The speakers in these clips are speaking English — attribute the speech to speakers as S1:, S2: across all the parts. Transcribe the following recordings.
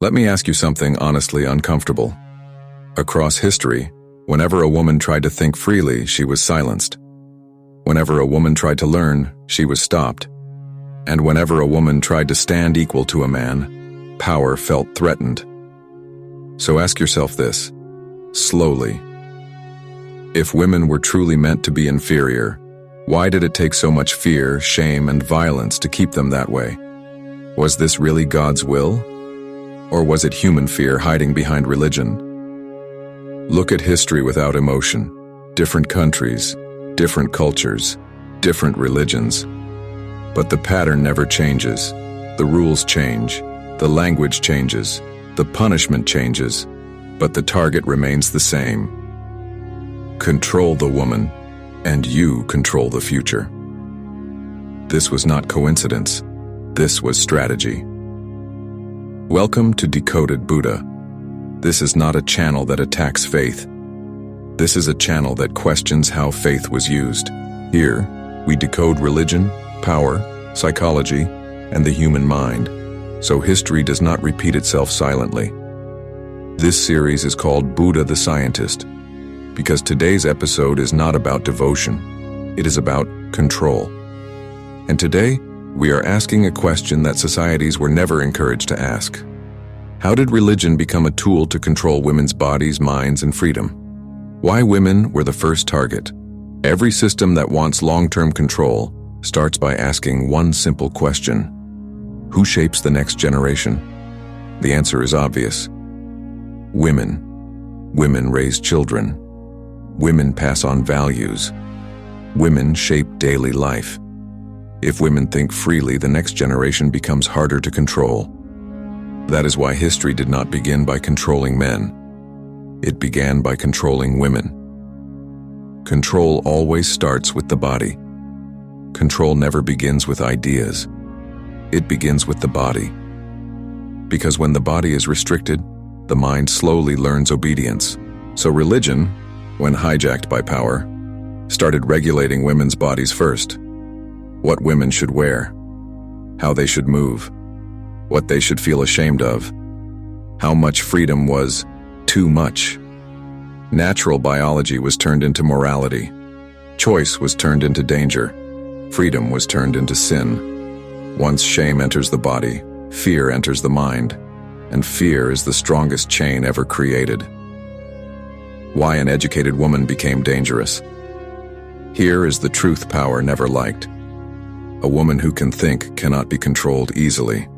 S1: Let me ask you something honestly uncomfortable. Across history, whenever a woman tried to think freely, she was silenced. Whenever a woman tried to learn, she was stopped. And whenever a woman tried to stand equal to a man, power felt threatened. So ask yourself this, slowly. If women were truly meant to be inferior, why did it take so much fear, shame, and violence to keep them that way? Was this really God's will? Or was it human fear hiding behind religion? Look at history without emotion. Different countries, different cultures, different religions. But the pattern never changes. The rules change, the language changes, the punishment changes, but the target remains the same. Control the woman, and you control the future. This was not coincidence. This was strategy. Welcome to Decoded Buddha. This is not a channel that attacks faith. This is a channel that questions how faith was used. Here, we decode religion, power, psychology, and the human mind, so history does not repeat itself silently. This series is called Buddha the Scientist, because today's episode is not about devotion. It is about control. And today, we are asking a question that societies were never encouraged to ask. How did religion become a tool to control women's bodies, minds, and freedom? Why women were the first target? Every system that wants long-term control starts by asking one simple question. Who shapes the next generation? The answer is obvious. Women. Women raise children. Women pass on values. Women shape daily life. If women think freely, the next generation becomes harder to control. That is why history did not begin by controlling men. It began by controlling women. Control always starts with the body. Control never begins with ideas. It begins with the body. Because when the body is restricted, the mind slowly learns obedience. So religion, when hijacked by power, started regulating women's bodies first. What women should wear, how they should move, what they should feel ashamed of, how much freedom was too much. Natural biology was turned into morality. Choice was turned into danger. Freedom was turned into sin. Once shame enters the body, fear enters the mind, and fear is the strongest chain ever created. Why an educated woman became dangerous. Here is the truth power never liked. A woman who can think cannot be controlled easily.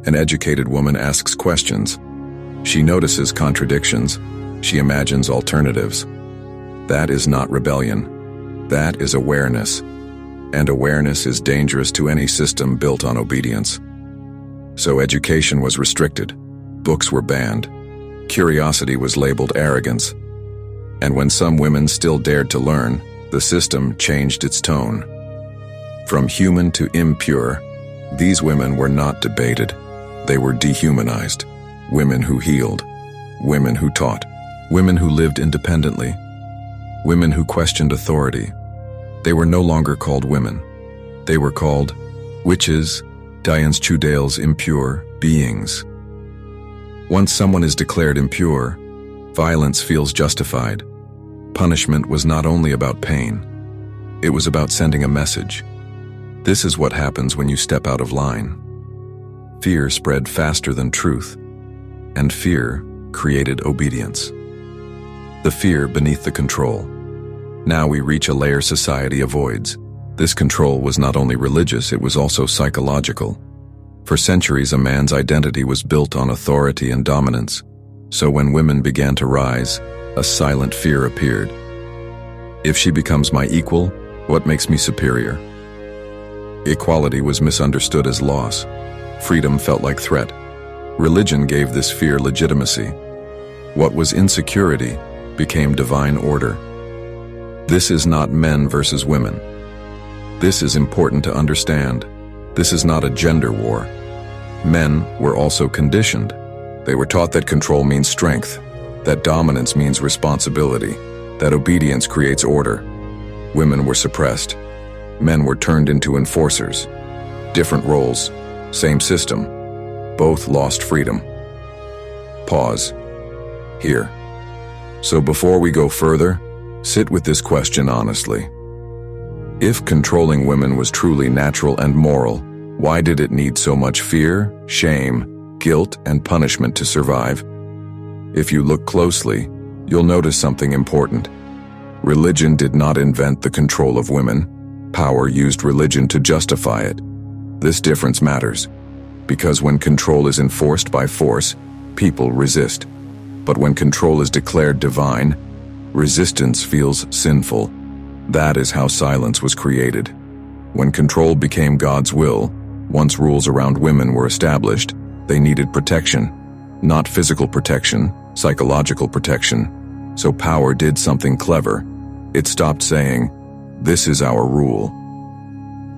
S1: An educated woman asks questions. She notices contradictions. She imagines alternatives. That is not rebellion. That is awareness. And awareness is dangerous to any system built on obedience. So education was restricted. Books were banned. Curiosity was labeled arrogance. And when some women still dared to learn, the system changed its tone. From human to impure, these women were not debated. They were dehumanized. Women who healed. Women who taught. Women who lived independently. Women who questioned authority. They were no longer called women. They were called witches, Dian's Chudale's impure beings. Once someone is declared impure, violence feels justified. Punishment was not only about pain. It was about sending a message. This is what happens when you step out of line. Fear spread faster than truth, and fear created obedience. The fear beneath the control. Now we reach a layer society avoids. This control was not only religious, it was also psychological. For centuries, a man's identity was built on authority and dominance. So when women began to rise, a silent fear appeared. If she becomes my equal, what makes me superior? Equality was misunderstood as loss. Freedom felt like threat. Religion gave this fear legitimacy. What was insecurity became divine order. This is not men versus women. This is important to understand. This is not a gender war. Men were also conditioned. They were taught that control means strength, that dominance means responsibility, that obedience creates order. Women were suppressed. Men were turned into enforcers. Different roles, same system. Both lost freedom. Pause. Here. So before we go further, sit with this question honestly. If controlling women was truly natural and moral, why did it need so much fear, shame, guilt, and punishment to survive? If you look closely, you'll notice something important. Religion did not invent the control of women. Power used religion to justify it. This difference matters, because when control is enforced by force, people resist. But when control is declared divine, resistance feels sinful. That is how silence was created. When control became God's will, once rules around women were established, they needed protection. Not physical protection, psychological protection. So power did something clever. It stopped saying, "This is our rule,"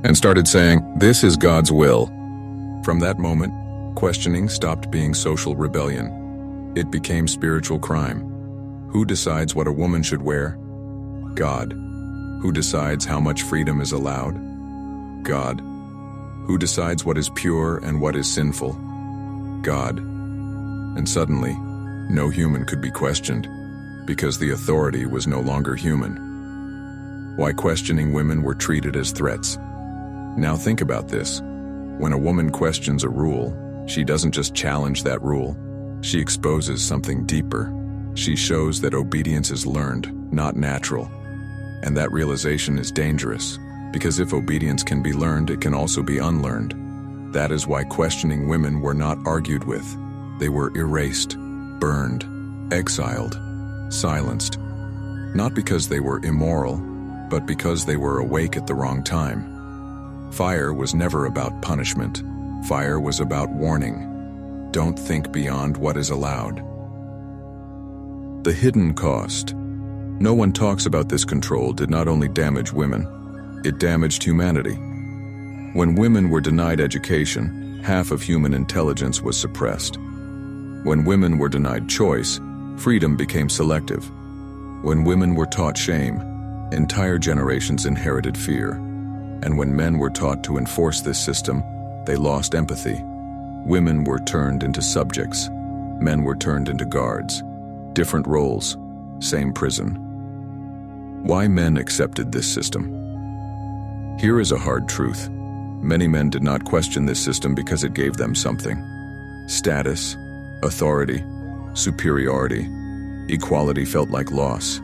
S1: and started saying, "This is God's will." From that moment, questioning stopped being social rebellion. It became spiritual crime. Who decides what a woman should wear? God. Who decides how much freedom is allowed? God. Who decides what is pure and what is sinful? God. And suddenly, no human could be questioned, because the authority was no longer human. Why questioning women were treated as threats. Now think about this. When a woman questions a rule, she doesn't just challenge that rule. She exposes something deeper. She shows that obedience is learned, not natural. And that realization is dangerous, because if obedience can be learned, it can also be unlearned. That is why questioning women were not argued with. They were erased, burned, exiled, silenced. Not because they were immoral, but because they were awake at the wrong time. Fire was never about punishment. Fire was about warning. Don't think beyond what is allowed. The hidden cost. No one talks about this control did not only damage women, it damaged humanity. When women were denied education, half of human intelligence was suppressed. When women were denied choice, freedom became selective. When women were taught shame, entire generations inherited fear. And when men were taught to enforce this system, they lost empathy. Women were turned into subjects. Men were turned into guards. Different roles, same prison. Why men accepted this system? Here is a hard truth. Many men did not question this system because it gave them something. Status, authority, superiority, equality felt like loss.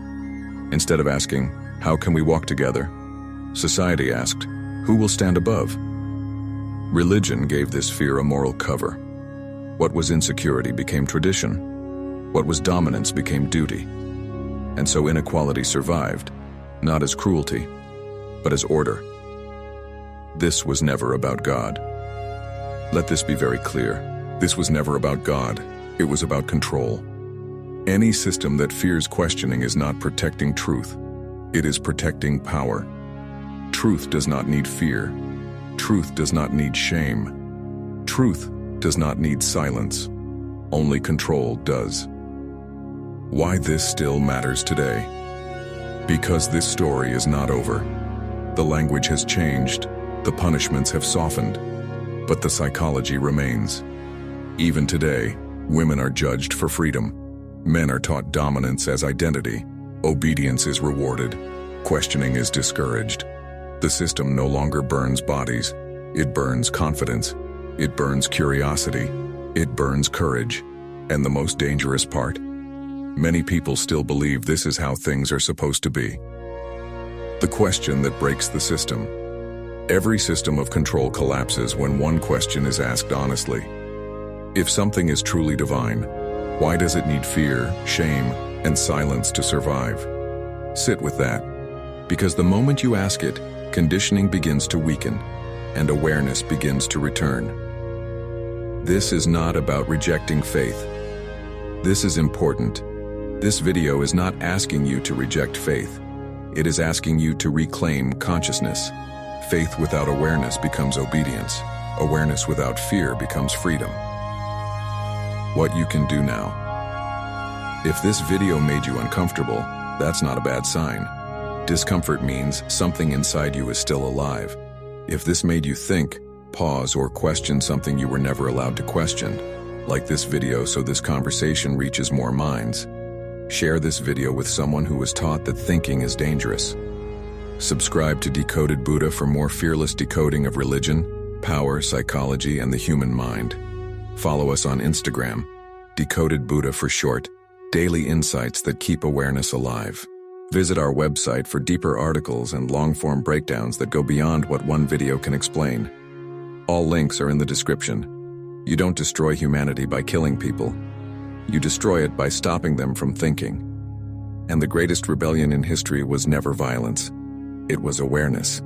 S1: Instead of asking, "How can we walk together?" society asked, "Who will stand above?" Religion gave this fear a moral cover. What was insecurity became tradition. What was dominance became duty. And so inequality survived, not as cruelty, but as order. This was never about God. Let this be very clear. This was never about God. It was about control. Any system that fears questioning is not protecting truth. It is protecting power. Truth does not need fear. Truth does not need shame. Truth does not need silence. Only control does. Why this still matters today? Because this story is not over. The language has changed. The punishments have softened. But the psychology remains. Even today, women are judged for freedom. Men are taught dominance as identity. Obedience is rewarded. Questioning is discouraged. The system no longer burns bodies. It burns confidence. It burns curiosity. It burns courage. And the most dangerous part? Many people still believe this is how things are supposed to be. The question that breaks the system. Every system of control collapses when one question is asked honestly. If something is truly divine, why does it need fear, shame, and silence to survive? Sit with that. Because the moment you ask it, conditioning begins to weaken, and awareness begins to return. This is not about rejecting faith. This is important. This video is not asking you to reject faith. It is asking you to reclaim consciousness. Faith without awareness becomes obedience. Awareness without fear becomes freedom. What you can do now. If this video made you uncomfortable, that's not a bad sign. Discomfort means something inside you is still alive. If this made you think, pause, or question something you were never allowed to question, Like this video so this conversation reaches more minds. Share this video with someone who was taught that thinking is dangerous. Subscribe to Decoded Buddha for more fearless decoding of religion, power, psychology, and the human mind. Follow us on Instagram, Decoded Buddha for short, daily insights that keep awareness alive. Visit our website for deeper articles and long-form breakdowns that go beyond what one video can explain. All links are in the description. You don't destroy humanity by killing people. You destroy it by stopping them from thinking. And the greatest rebellion in history was never violence. It was awareness.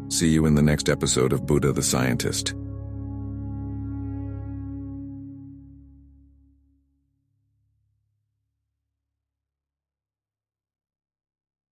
S1: See you in the next episode of Buddha the Scientist.